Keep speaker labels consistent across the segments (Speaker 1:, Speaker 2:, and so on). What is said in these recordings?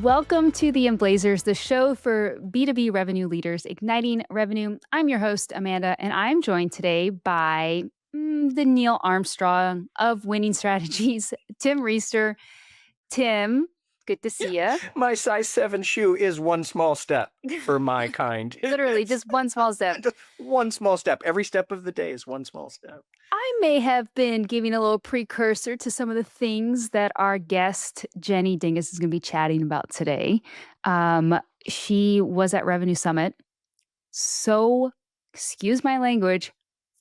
Speaker 1: Welcome to the Emblazers, the show for B2B revenue leaders igniting revenue. I'm your host, Amanda, and I'm joined today by the Neil Armstrong of winning strategies, Tim Reister. Tim, good to see you.
Speaker 2: My size 7 shoe is one small step for my kind.
Speaker 1: Literally, just one small step.
Speaker 2: Just one small step. Every step of the day is one small step.
Speaker 1: I may have been giving a little precursor to some of the things that our guest, Jenny Dingus, is going to be chatting about today. She was at Revenue Summit. So, excuse my language,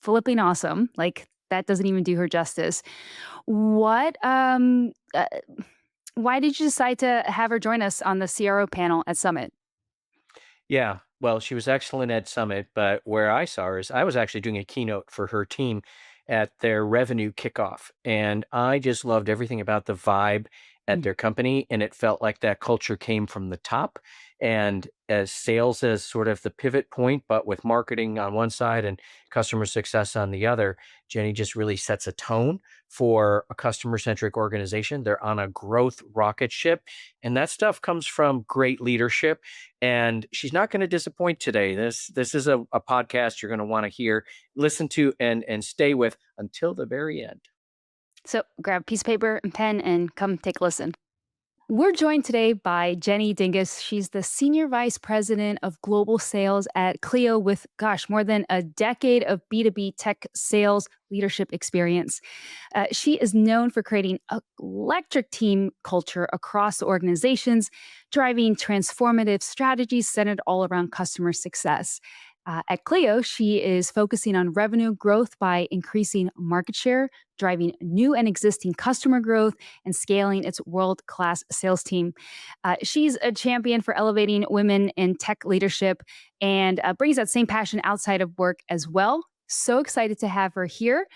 Speaker 1: flipping awesome. Like, that doesn't even do her justice. What, why did you decide to have her join us on the CRO panel at Summit?
Speaker 2: Yeah, well, she was excellent at Summit, but where I saw her is I was actually doing a keynote for her team at their revenue kickoff. And I just loved everything about the vibe at
Speaker 1: Mm.
Speaker 2: their company. And it felt like that culture came from the top. And as sales as sort of the pivot point, but with marketing on one side and customer success on the other, Jenny just really sets a tone for a customer centric organization. They're on a growth rocket ship. And that stuff comes from great leadership, and she's not going to disappoint today. This is a podcast you're going to want to hear, listen to, and stay with until the very end.
Speaker 1: So, grab a piece of paper and pen and come take a listen. We're joined today by Jenny Dingus. She's the Senior Vice President of Global Sales at Clio with, more than a decade of B2B tech sales leadership experience. She is known for creating an electric team culture across organizations, driving transformative strategies centered all around customer success. At Clio, she is focusing on revenue growth by increasing market share, driving new and existing customer growth, and scaling its world class sales team. She's a champion for elevating women in tech leadership and brings that same passion outside of work as well. So excited to have her here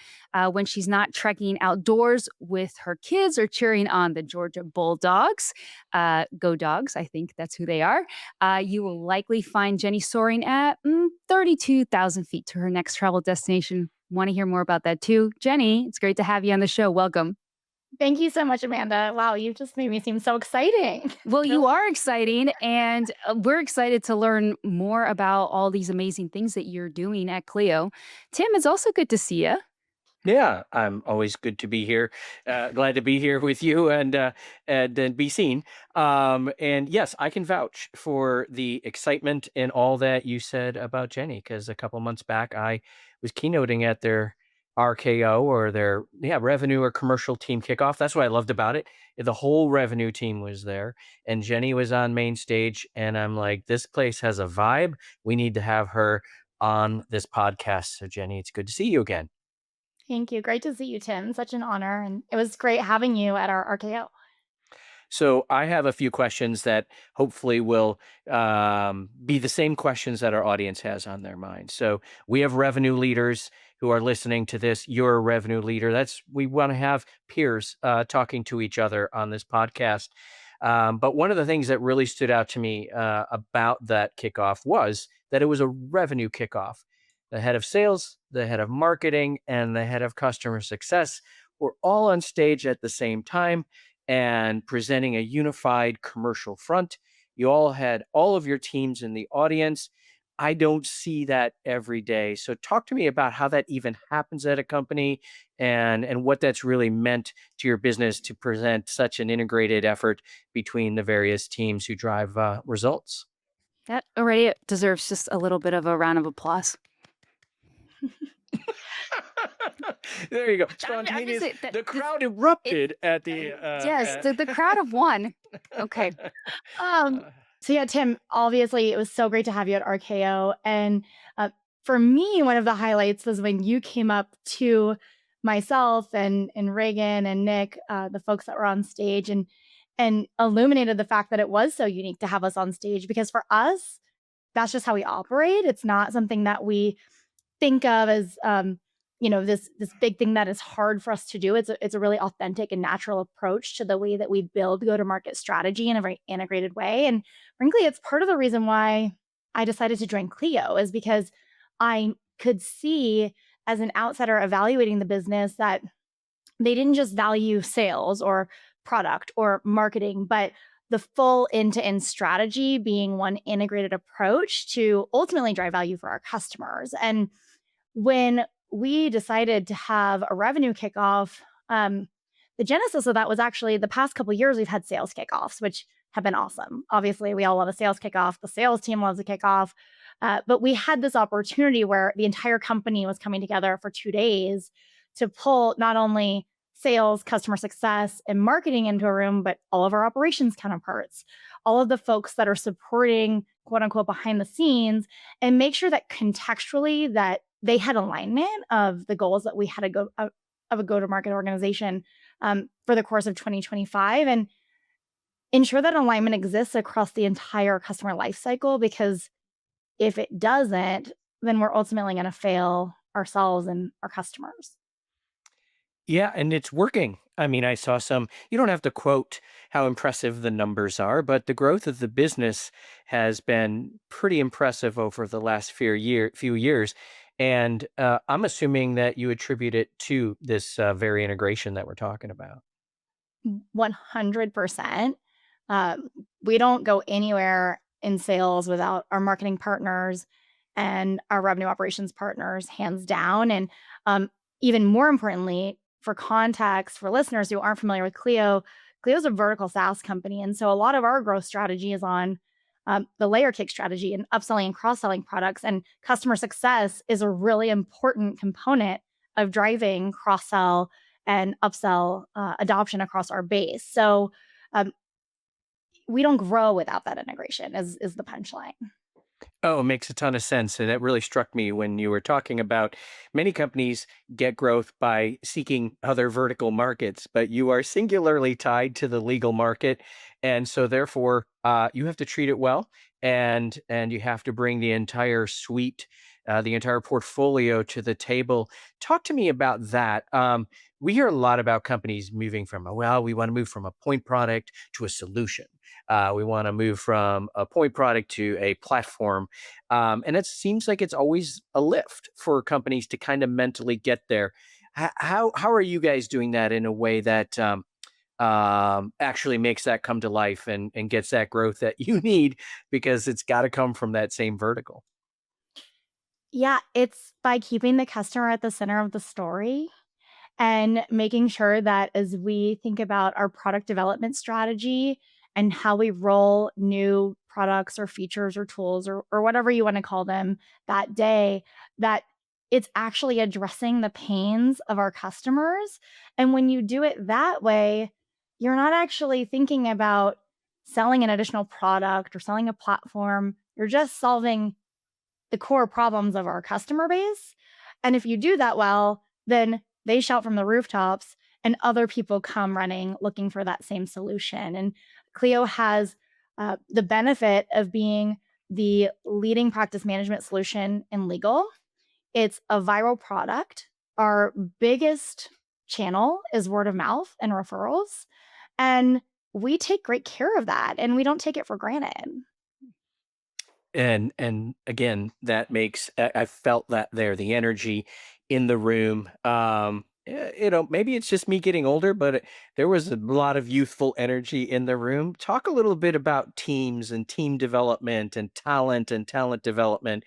Speaker 1: when she's not trekking outdoors with her kids or cheering on the Georgia Bulldogs. Go Dogs, I think that's who they are. You will likely find Jenny soaring at 32,000 feet to her next travel destination. Want to hear more about that too? Jenny, it's great to have you on the show. Welcome.
Speaker 3: Thank you so much, Amanda. Wow, you just made me seem so exciting.
Speaker 1: Well, you
Speaker 3: Really?
Speaker 1: are exciting, and we're excited to learn more about all these amazing things that you're doing at Clio. Tim, it's also good to see you.
Speaker 2: Yeah, I'm always good to be here. Glad to be here with you and then be seen. And yes, I can vouch for the excitement and all that you said about Jenny, because a couple months back I was keynoting at their RKO, or their revenue or commercial team kickoff. That's what I loved about it. The whole revenue team was there, and Jenny was on main stage. And I'm like, this place has a vibe. We need to have her on this podcast. So Jenny, it's good to see you again.
Speaker 3: Thank you. Great to see you, Tim. Such an honor. And it was great having you at our RKO.
Speaker 2: So I have a few questions that hopefully will be the same questions that our audience has on their mind. So we have revenue leaders who are listening to this. You're a revenue leader. We want to have peers talking to each other on this podcast. But one of the things that really stood out to me about that kickoff was that it was a revenue kickoff. The head of sales, the head of marketing, and the head of customer success were all on stage at the same time and presenting a unified commercial front. You all had all of your teams in the audience. I don't see that every day. So talk to me about how that even happens at a company, and what that's really meant to your business to present such an integrated effort between the various teams who drive results.
Speaker 1: That already deserves just a little bit of a round of applause.
Speaker 2: There you go.
Speaker 1: I'm just
Speaker 2: Spontaneous.
Speaker 1: saying that
Speaker 2: The
Speaker 1: this,
Speaker 2: crowd
Speaker 1: it,
Speaker 2: erupted at the.
Speaker 1: yes, the crowd of one. Okay.
Speaker 3: Um, so yeah, Tim, obviously it was so great to have you at RKO. And uh, for me, one of the highlights was when you came up to myself and Reagan and Nick, the folks that were on stage, and illuminated the fact that it was so unique to have us on stage, because for us, that's just how we operate. It's not something that we think of as this big thing that is hard for us to do. It's a really authentic and natural approach to the way that we build go to market strategy in a very integrated way. And frankly, it's part of the reason why I decided to join Clio, is because I could see, as an outsider evaluating the business, that they didn't just value sales or product or marketing, but the full end-to-end strategy being one integrated approach to ultimately drive value for our customers. And when we decided to have a revenue kickoff, the genesis of that was actually the past couple of years we've had sales kickoffs, which have been awesome. Obviously, we all love a sales kickoff. The sales team loves a kickoff. But we had this opportunity where the entire company was coming together for 2 days to pull not only sales, customer success, and marketing into a room, but all of our operations counterparts, all of the folks that are supporting, quote unquote, behind the scenes, and make sure that contextually that they had alignment of the goals that we had to go of a go-to-market organization for the course of 2025, and ensure that alignment exists across the entire customer lifecycle. Because if it doesn't, then we're ultimately going to fail ourselves and our customers.
Speaker 2: Yeah, and it's working. I mean, I saw some, you don't have to quote how impressive the numbers are, but the growth of the business has been pretty impressive over the last few years. And I'm assuming that you attribute it to this very integration that we're talking about.
Speaker 3: 100%. Um, we don't go anywhere in sales without our marketing partners and our revenue operations partners, hands down. And even more importantly, for context, for listeners who aren't familiar with Clio, Clio's a vertical SaaS company. And so a lot of our growth strategy is on the layer cake strategy and upselling and cross selling products. And customer success is a really important component of driving cross sell and upsell adoption across our base. So um, we don't grow without that integration is the punchline.
Speaker 2: Oh, it makes a ton of sense. And that really struck me when you were talking about many companies get growth by seeking other vertical markets, but you are singularly tied to the legal market. And so therefore, you have to treat it well and you have to bring the entire suite, the entire portfolio to the table. Talk to me about that. We hear a lot about companies moving from, well, we want to move from a point product to a solution. We want to move from a point product to a platform. And it seems like it's always a lift for companies to kind of mentally get there. How are you guys doing that in a way that actually makes that come to life and gets that growth that you need because it's got to come from that same vertical?
Speaker 3: Yeah, it's by keeping the customer at the center of the story and making sure that as we think about our product development strategy and how we roll new products or features or tools or whatever you want to call them that day, that it's actually addressing the pains of our customers. And when you do it that way, you're not actually thinking about selling an additional product or selling a platform. You're just solving the core problems of our customer base. And if you do that well, then they shout from the rooftops and other people come running looking for that same solution. And Clio has the benefit of being the leading practice management solution in legal. It's a viral product. Our biggest channel is word of mouth and referrals. And we take great care of that and we don't take it for granted.
Speaker 2: And again, that makes I felt that there, the energy in the room. Maybe it's just me getting older, but there was a lot of youthful energy in the room. Talk a little bit about teams and team development and talent development,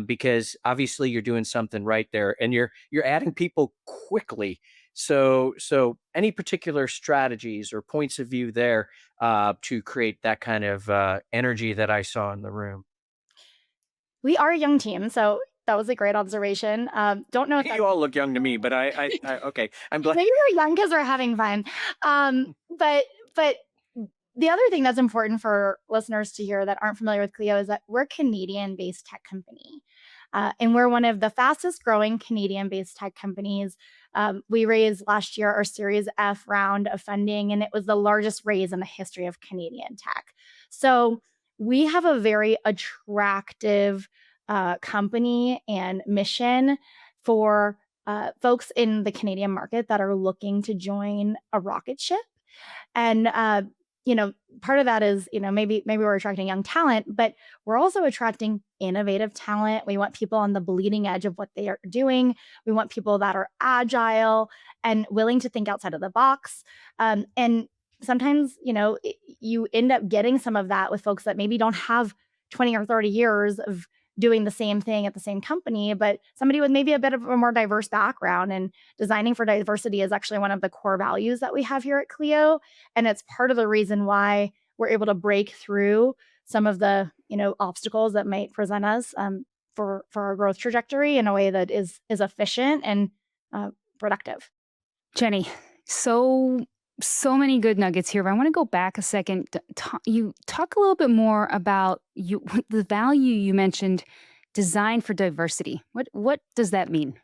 Speaker 2: because obviously you're doing something right there, and you're adding people quickly. So any particular strategies or points of view there to create that kind of energy that I saw in the room?
Speaker 3: We are a young team, so that was a great observation. Don't know if that's
Speaker 2: You all look young to me, but I okay. I'm glad.
Speaker 3: maybe we're young because we're having fun. But the other thing that's important for listeners to hear that aren't familiar with Clio is that we're a Canadian-based tech company. And we're one of the fastest growing Canadian-based tech companies. We raised last year our Series F round of funding, and it was the largest raise in the history of Canadian tech. So we have a very attractive company and mission for folks in the Canadian market that are looking to join a rocket ship. And part of that is, maybe we're attracting young talent, but we're also attracting innovative talent. We want people on the bleeding edge of what they are doing. We want people that are agile and willing to think outside of the box. And sometimes, you end up getting some of that with folks that maybe don't have 20 or 30 years of doing the same thing at the same company, but somebody with maybe a bit of a more diverse background. And designing for diversity is actually one of the core values that we have here at Clio. And it's part of the reason why we're able to break through some of the, obstacles that might present us for our growth trajectory in a way that is efficient and productive.
Speaker 1: Jenny, so many good nuggets here. But I want to go back a second. You talk a little bit more about the value you mentioned, design for diversity. What does that mean?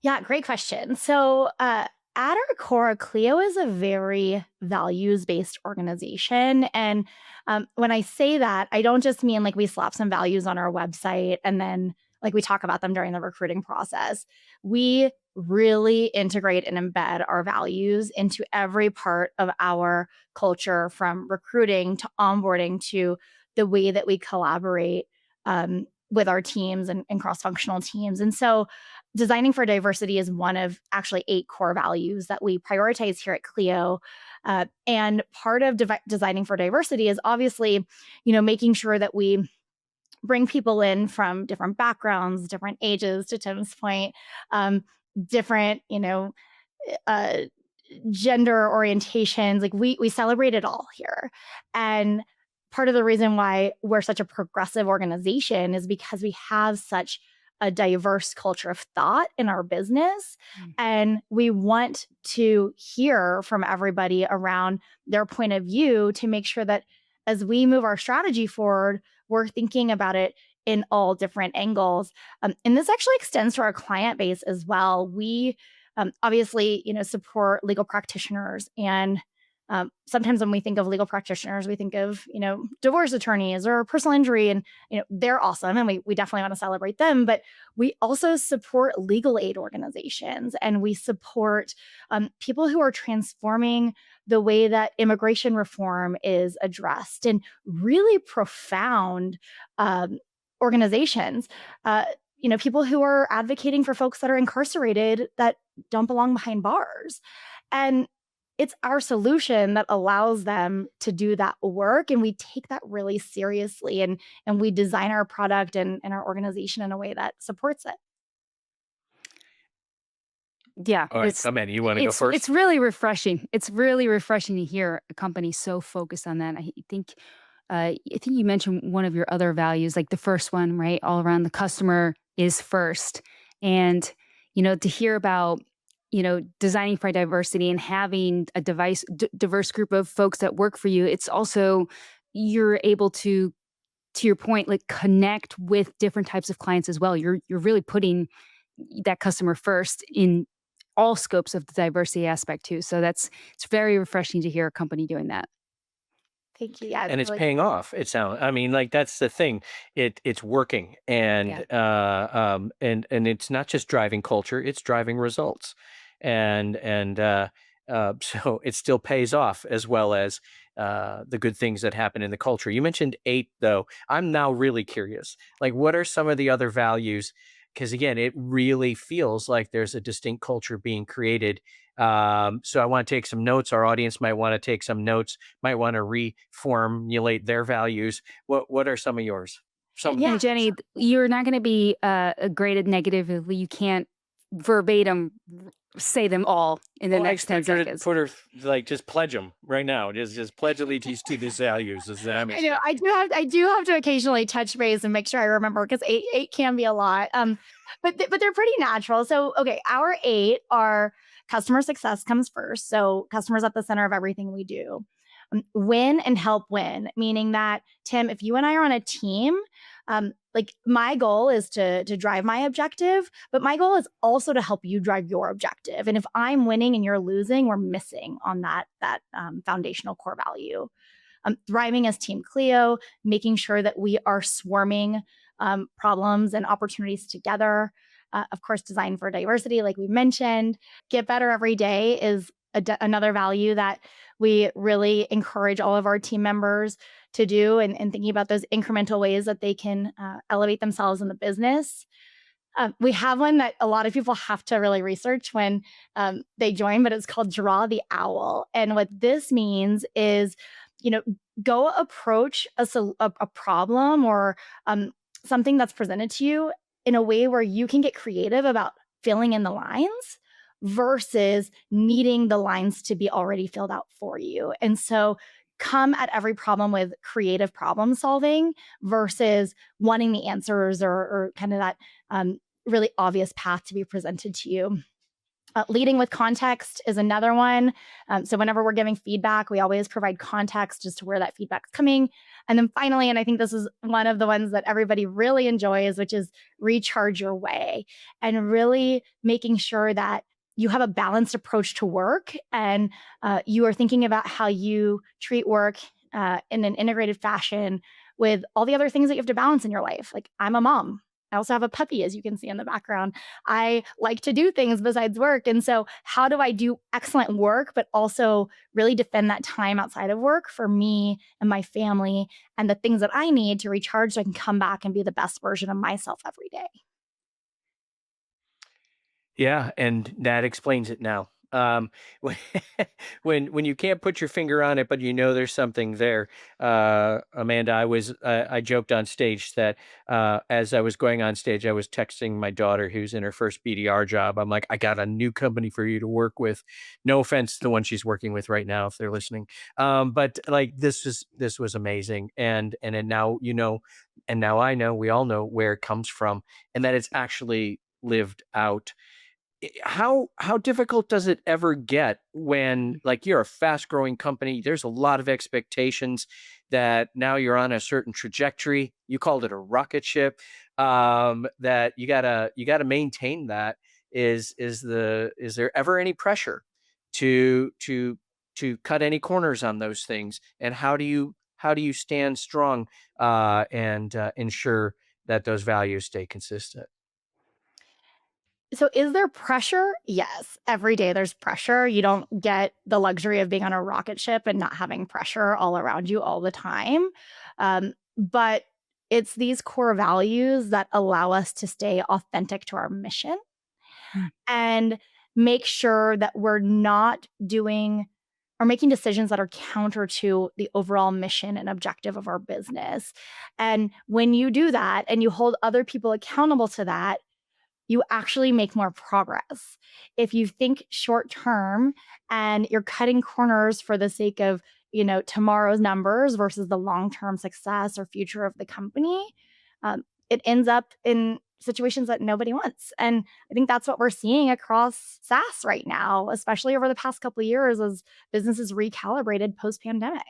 Speaker 3: Yeah, great question. So, at our core, Clio is a very values based organization. And when I say that, I don't just mean like we slap some values on our website and then like we talk about them during the recruiting process. We really integrate and embed our values into every part of our culture, from recruiting to onboarding to the way that we collaborate with our teams and cross functional teams. And so, designing for diversity is one of actually 8 core values that we prioritize here at Clio. And part of designing for diversity is obviously, making sure that we bring people in from different backgrounds, different ages, to Tim's point, different, uh, gender orientations. Like we celebrate it all here. And part of the reason why we're such a progressive organization is because we have such a diverse culture of thought in our business.
Speaker 1: Mm.
Speaker 3: And we want to hear from everybody around their point of view to make sure that as we move our strategy forward, we're thinking about it in all different angles. And this actually extends to our client base as well. We obviously, support legal practitioners. And sometimes when we think of legal practitioners, we think of, divorce attorneys or personal injury, and, they're awesome. And we definitely want to celebrate them. But we also support legal aid organizations, and we support people who are transforming the way that immigration reform is addressed, and really profound organizations. People who are advocating for folks that are incarcerated that don't belong behind bars. And it's our solution that allows them to do that work. And we take that really seriously, and we design our product and our organization in a way that supports it.
Speaker 1: Yeah,
Speaker 2: All right, come in. You want to go
Speaker 1: it's
Speaker 2: first?
Speaker 1: really refreshing. It's really refreshing to hear a company so focused on that. I think you mentioned one of your other values, like the first one, right? All around the customer is first. And, to hear about, designing for diversity and having a diverse group of folks that work for you, it's also you're able to your point, like connect with different types of clients as well. You're really putting that customer first in all scopes of the diversity aspect too. So it's very refreshing to hear a company doing that.
Speaker 3: Thank you. Yeah, it's
Speaker 2: And it's
Speaker 3: really
Speaker 2: paying off. It sounds. I mean, like that's the thing. It's working,
Speaker 1: Yeah.
Speaker 2: and it's not just driving culture; it's driving results, and so it still pays off as well as the good things that happen in the culture. You mentioned 8, though. I'm now really curious. Like, what are some of the other values? Because again, it really feels like there's a distinct culture being created. So I want to take some notes. Our audience might want to take some notes, might want to reformulate their values. What are some of yours? Some
Speaker 3: Yeah.
Speaker 1: And Jenny, you're not going to be graded negatively. You can't verbatim say them all in the
Speaker 2: Oh, I
Speaker 1: next 10
Speaker 2: expect her to
Speaker 1: seconds.
Speaker 2: put her like just pledge them right now. Just pledge allegiance to these values. Is that I'm
Speaker 3: I know I do have to occasionally touch base and make sure I remember, because eight can be a lot. But they're pretty natural. So okay, our 8 are: customer success comes first. So customers at the center of everything we do. Win and help win, meaning that, Tim, if you and I are on a team, like my goal is to drive my objective, but my goal is also to help you drive your objective. And if I'm winning and you're losing, we're missing on that foundational core value. Thriving as Team Clio, making sure that we are swarming problems and opportunities together. Of course, design for diversity, like we mentioned. Get better every day is another value that we really encourage all of our team members to do, and thinking about those incremental ways that they can elevate themselves in the business. We have one that a lot of people have to really research when they join, but it's called Draw the Owl. And what this means is, you know, go approach a problem or something that's presented to you in a way where you can get creative about filling in the lines versus needing the lines to be already filled out for you. And so come at every problem with creative problem solving versus wanting the answers or kind of that really obvious path to be presented to you. Leading with context is another one. So whenever we're giving feedback, we always provide context as to where that feedback's coming. And then finally, and I think this is one of the ones that everybody really enjoys, which is recharge your way and really making sure that you have a balanced approach to work and you are thinking about how you treat work in an integrated fashion with all the other things that you have to balance in your life. Like I'm a mom. I also have a puppy, as you can see in the background. I like to do things besides work. And so, how do I do excellent work, but also really defend that time outside of work for me and my family and the things that I need to recharge so I can come back and be the best version of myself every day?
Speaker 2: Yeah, and that explains it now. When when you can't put your finger on it, but you know there's something there. Amanda, I joked on stage that as I was going on stage, I was texting my daughter who's in her first BDR job. I'm like, I got a new company for you to work with. No offense to the one she's working with right now, if they're listening. But like this was amazing, and then now you know, and now I know, we all know where it comes from, and that it's actually lived out. How difficult does it ever get when, like, you're a fast growing company, there's a lot of expectations that now you're on a certain trajectory, you called it a rocket ship, that you gotta maintain that. Is there ever any pressure to cut any corners on those things, and how do you stand strong and ensure that those values stay consistent?
Speaker 3: So, is there pressure? Yes. Every day there's pressure. You don't get the luxury of being on a rocket ship and not having pressure all around you all the time. But it's these core values that allow us to stay authentic to our mission
Speaker 1: Mm.
Speaker 3: and make sure that we're not doing or making decisions that are counter to the overall mission and objective of our business. And when you do that and you hold other people accountable to that, you actually make more progress. If you think short term and you're cutting corners for the sake of, tomorrow's numbers versus the long-term success or future of the company, it ends up in situations that nobody wants. And I think that's what we're seeing across SaaS right now, especially over the past couple of years as businesses recalibrated post-pandemic.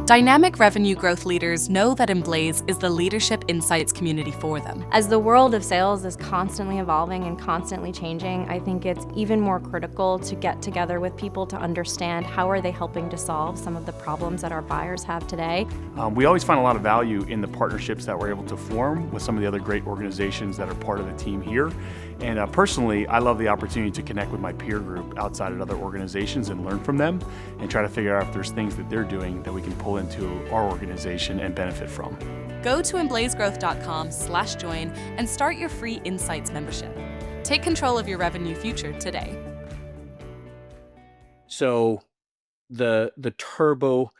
Speaker 4: Dynamic revenue growth leaders know that Emblaze is the leadership insights community for them.
Speaker 5: As the world of sales is constantly evolving and constantly changing, I think it's even more critical to get together with people to understand how are they helping to solve some of the problems that our buyers have today.
Speaker 6: We always find a lot of value in the partnerships that we're able to form with some of the other great organizations that are part of the team here. And personally, I love the opportunity to connect with my peer group outside at other organizations and learn from them and try to figure out if there's things that they're doing that we can pull into our organization and benefit from.
Speaker 4: Go to emblazegrowth.com/join and start your free Insights membership. Take control of your revenue future today.
Speaker 2: So the turbo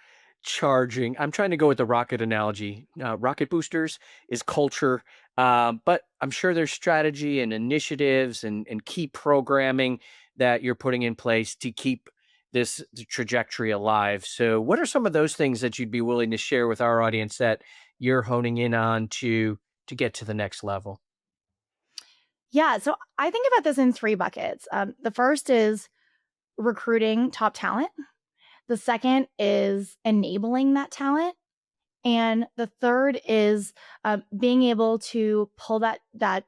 Speaker 2: charging, I'm trying to go with the rocket analogy. Rocket boosters is culture, but I'm sure there's strategy and initiatives and key programming that you're putting in place to keep this trajectory alive. So what are some of those things that you'd be willing to share with our audience that you're honing in on to get to the next level?
Speaker 3: Yeah. So I think about this in three buckets. The first is recruiting top talent. The second is enabling that talent. And the third is being able to pull that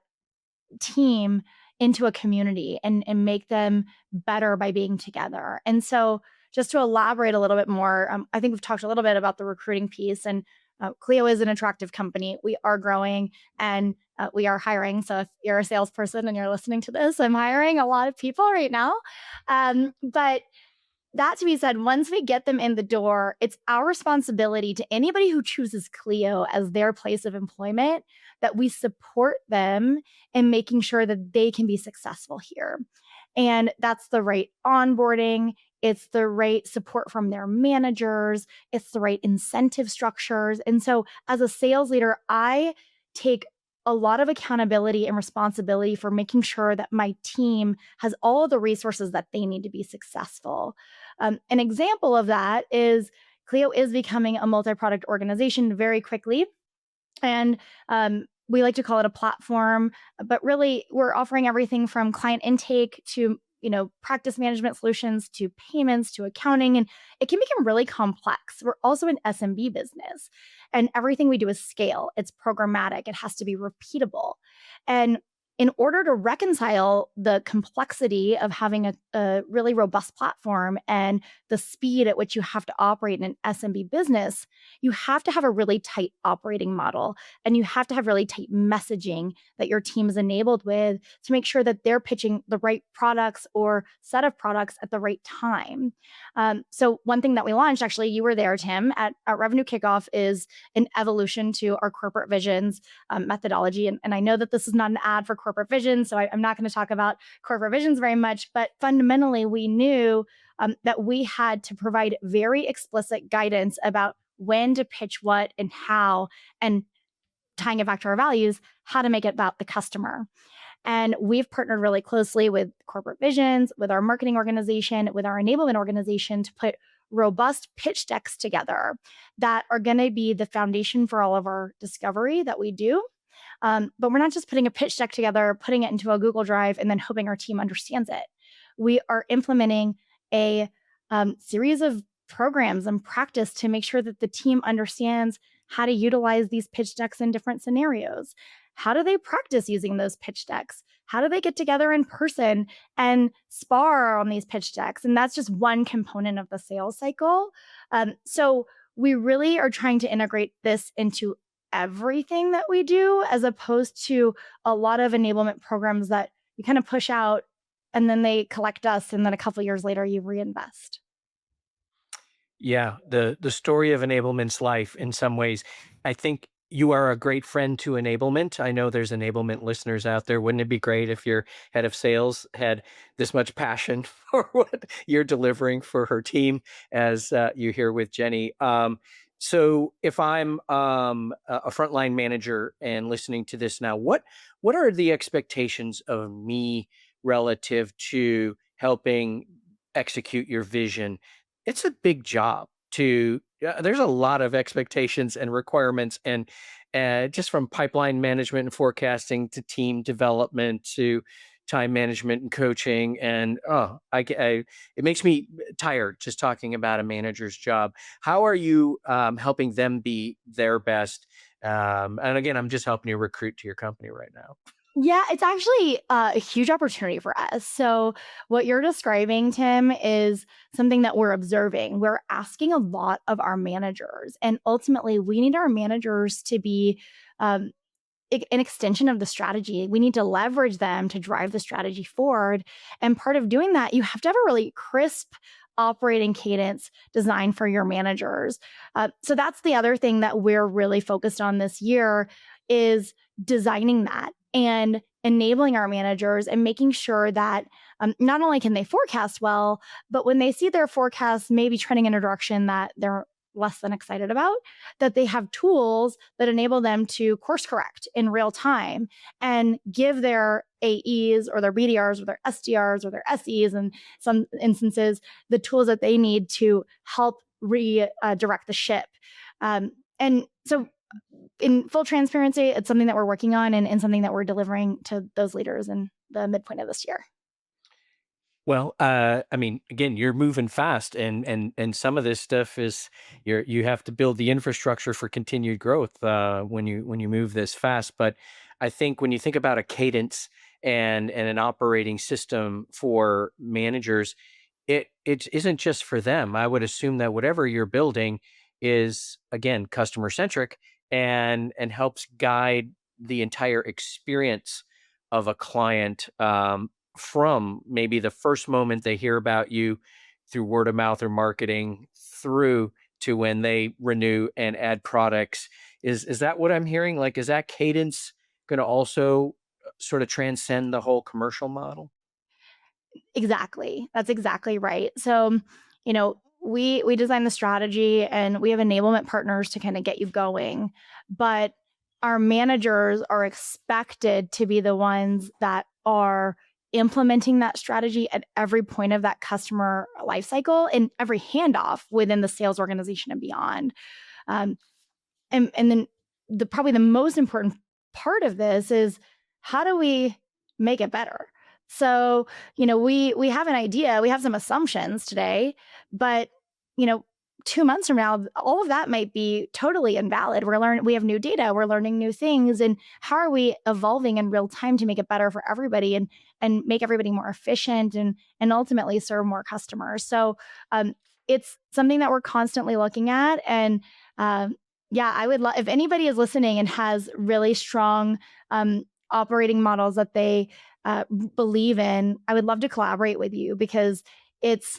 Speaker 3: team into a community and make them better by being together. And so, just to elaborate a little bit more, I think we've talked a little bit about the recruiting piece. And Clio is an attractive company. We are growing and we are hiring. So, if you're a salesperson and you're listening to this, I'm hiring a lot of people right now. But that to be said, once we get them in the door, it's our responsibility to anybody who chooses Clio as their place of employment that we support them in making sure that they can be successful here. And that's the right onboarding, it's the right support from their managers, it's the right incentive structures. And so, as a sales leader, I take a lot of accountability and responsibility for making sure that my team has all of the resources that they need to be successful. An example of that is Clio is becoming a multi product organization very quickly. And we like to call it a platform, but really we're offering everything from client intake to practice management solutions to payments to accounting, and it can become really complex. We're also an SMB business, and everything we do is scale. It's programmatic. It has to be repeatable, and in order to reconcile the complexity of having a really robust platform and the speed at which you have to operate in an SMB business, you have to have a really tight operating model, and you have to have really tight messaging that your team is enabled with to make sure that they're pitching the right products or set of products at the right time. So one thing that we launched, actually, you were there, Tim, at Revenue Kickoff, is an evolution to our corporate visions methodology. And I know that this is not an ad for corporate vision, so I'm not going to talk about corporate visions very much, but fundamentally, we knew that we had to provide very explicit guidance about when to pitch what and how, and tying it back to our values, how to make it about the customer. And we've partnered really closely with corporate visions, with our marketing organization, with our enablement organization to put robust pitch decks together that are going to be the foundation for all of our discovery that we do. But we're not just putting a pitch deck together, putting it into a Google Drive, and then hoping our team understands it. We are implementing a series of programs and practice to make sure that the team understands how to utilize these pitch decks in different scenarios. How do they practice using those pitch decks? How do they get together in person and spar on these pitch decks? And that's just one component of the sales cycle. So we really are trying to integrate this into everything that we do, as opposed to a lot of enablement programs that you kind of push out and then they collect dust, and then a couple years later you reinvest.
Speaker 2: Yeah, the story of enablement's life in some ways. I think you are a great friend to enablement. I know there's enablement listeners out there. Wouldn't it be great if your head of sales had this much passion for what you're delivering for her team, as you hear with Jenny? So if I'm a frontline manager and listening to this now, what are the expectations of me relative to helping execute your vision? It's a big job to there's a lot of expectations and requirements, and just from pipeline management and forecasting to team development to time management and coaching. And it makes me tired just talking about a manager's job. How are you helping them be their best? And again, I'm just helping you recruit to your company right now.
Speaker 3: Yeah, it's actually a huge opportunity for us. So, what you're describing, Tim, is something that we're observing. We're asking a lot of our managers, and ultimately, we need our managers to be um, an extension of the strategy. We need to leverage them to drive the strategy forward. And part of doing that, you have to have a really crisp operating cadence designed for your managers. So that's the other thing that we're really focused on this year, is designing that and enabling our managers and making sure that not only can they forecast well, but when they see their forecast maybe trending in a direction that they're less than excited about, that they have tools that enable them to course correct in real time and give their AEs or their BDRs or their SDRs or their SEs, in some instances, the tools that they need to help redirect the ship. And so, in full transparency, it's something that we're working on, and something that we're delivering to those leaders in the midpoint of this year.
Speaker 2: Well, I mean, again, you're moving fast, and some of this stuff is you have to build the infrastructure for continued growth when you move this fast. But I think when you think about a cadence and an operating system for managers, it isn't just for them. I would assume that whatever you're building is, again, customer centric and helps guide the entire experience of a client, from maybe the first moment they hear about you through word of mouth or marketing through to when they renew and add products. Is that what I'm hearing? Like, is that cadence going to also sort of transcend the whole commercial model?
Speaker 3: Exactly. That's exactly right. So, we design the strategy and we have enablement partners to kind of get you going, but our managers are expected to be the ones that are implementing that strategy at every point of that customer lifecycle and every handoff within the sales organization and beyond. Um, and then probably the most important part of this is how do we make it better? So, we have an idea, we have some assumptions today, but you know, 2 months from now, all of that might be totally invalid. We have new data, we're learning new things, and how are we evolving in real time to make it better for everybody and make everybody more efficient and ultimately serve more customers. So, it's something that we're constantly looking at, and um, yeah, I would love if anybody is listening and has really strong operating models that they believe in. I would love to collaborate with you because it's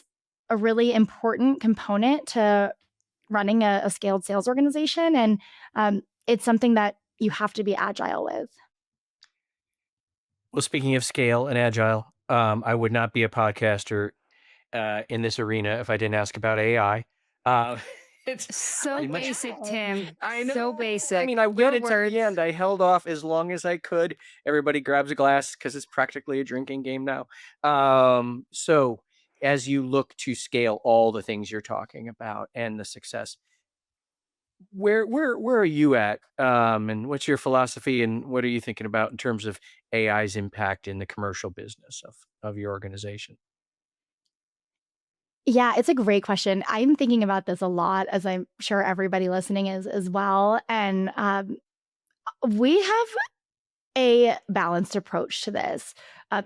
Speaker 3: a really important component to running a scaled sales organization, and it's something that you have to be agile with.
Speaker 2: Well, speaking of scale and agile, I would not be a podcaster in this arena if I didn't ask about AI. Uh, it's
Speaker 1: So
Speaker 2: pretty much.
Speaker 1: basic, Tim.
Speaker 2: I
Speaker 1: So
Speaker 2: know. I
Speaker 1: basic.
Speaker 2: mean, I
Speaker 1: Your
Speaker 2: waited to the
Speaker 1: words.
Speaker 2: end. I held off as long as I could. Everybody grabs a glass because it's practically a drinking game now. So as you look to scale all the things you're talking about and the success, where are you at? And what's your philosophy and what are you thinking about in terms of AI's impact in the commercial business of your organization?
Speaker 3: Yeah, it's a great question. I'm thinking about this a lot, as I'm sure everybody listening is as well. And we have a balanced approach to this. Uh,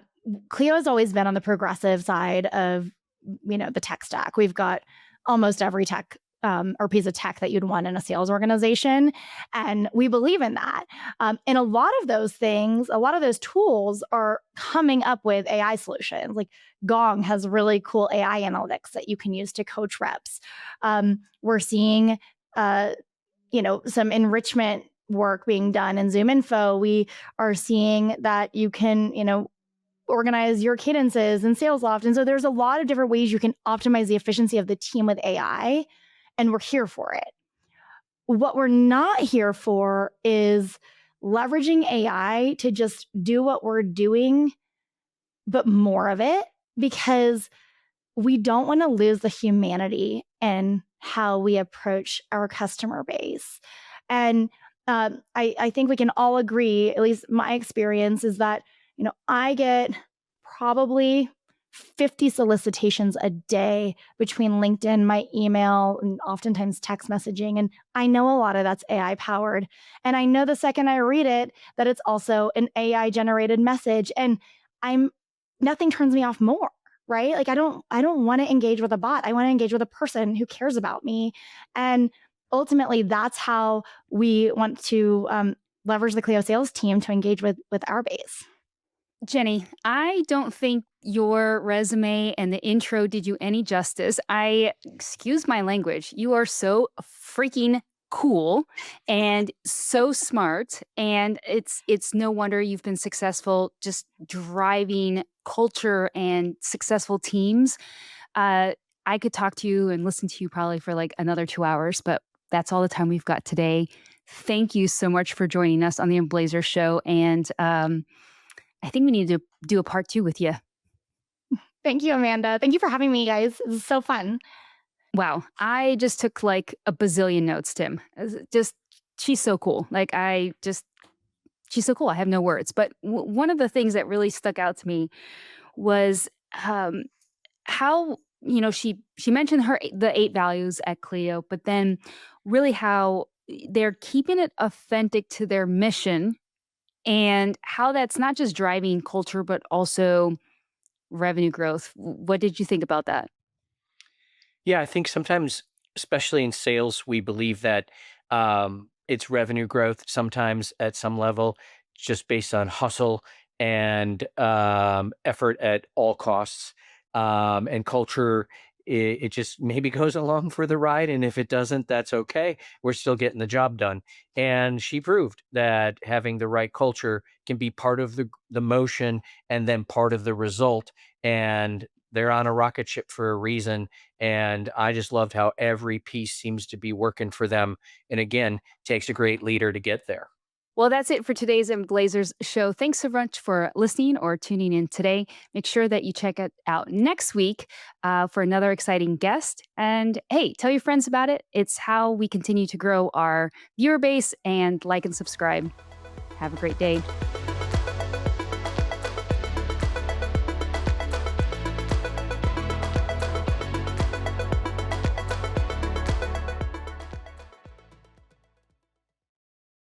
Speaker 3: Clio has always been on the progressive side of, the tech stack. We've got almost every tech or piece of tech that you'd want in a sales organization, and we believe in that. And a lot of those things, a lot of those tools are coming up with AI solutions. Like Gong has really cool AI analytics that you can use to coach reps. We're seeing uh, some enrichment work being done in Zoom Info. We are seeing that you can, organize your cadences in SalesLoft. And so there's a lot of different ways you can optimize the efficiency of the team with AI, and we're here for it. What we're not here for is leveraging AI to just do what we're doing, but more of it, because we don't want to lose the humanity in how we approach our customer base. And I think we can all agree, at least my experience is that, I get probably 50 solicitations a day between LinkedIn, my email, and oftentimes text messaging. And I know a lot of that's AI powered. And I know the second I read it that it's also an AI generated message. And I'm nothing turns me off more, right? Like I don't want to engage with a bot. I want to engage with a person who cares about me. And ultimately that's how we want to leverage the Clio sales team to engage with our base.
Speaker 1: Jenny, I don't think your resume and the intro did you any justice. Excuse my language, you are so freaking cool and so smart. And it's no wonder you've been successful just driving culture and successful teams. Uh, I could talk to you and listen to you probably for like another 2 hours, but that's all the time we've got today. Thank you so much for joining us on the Emblazers show. And I think we need to do a part 2 with you.
Speaker 3: Thank you, Amanda. Thank you for having me, guys. This is so fun.
Speaker 1: Wow. I just took like a bazillion notes, Tim. Just, she's so cool. She's so cool. I have no words. But one of the things that really stuck out to me was um, how, she mentioned the 8 values at Clio, but then really how they're keeping it authentic to their mission and how that's not just driving culture, but also revenue growth. What did you think about that?
Speaker 2: Yeah, I think sometimes, especially in sales, we believe that it's revenue growth sometimes at some level, just based on hustle and effort at all costs. And culture it just maybe goes along for the ride. And if it doesn't, that's okay. We're still getting the job done. And she proved that having the right culture can be part of the motion and then part of the result. And they're on a rocket ship for a reason. And I just loved how every piece seems to be working for them. And again, takes a great leader to get there.
Speaker 1: Well, that's it for today's Emblazers show. Thanks so much for listening or tuning in today. Make sure that you check it out next week for another exciting guest. And hey, tell your friends about it. It's how we continue to grow our viewer base, and like and subscribe. Have a great day.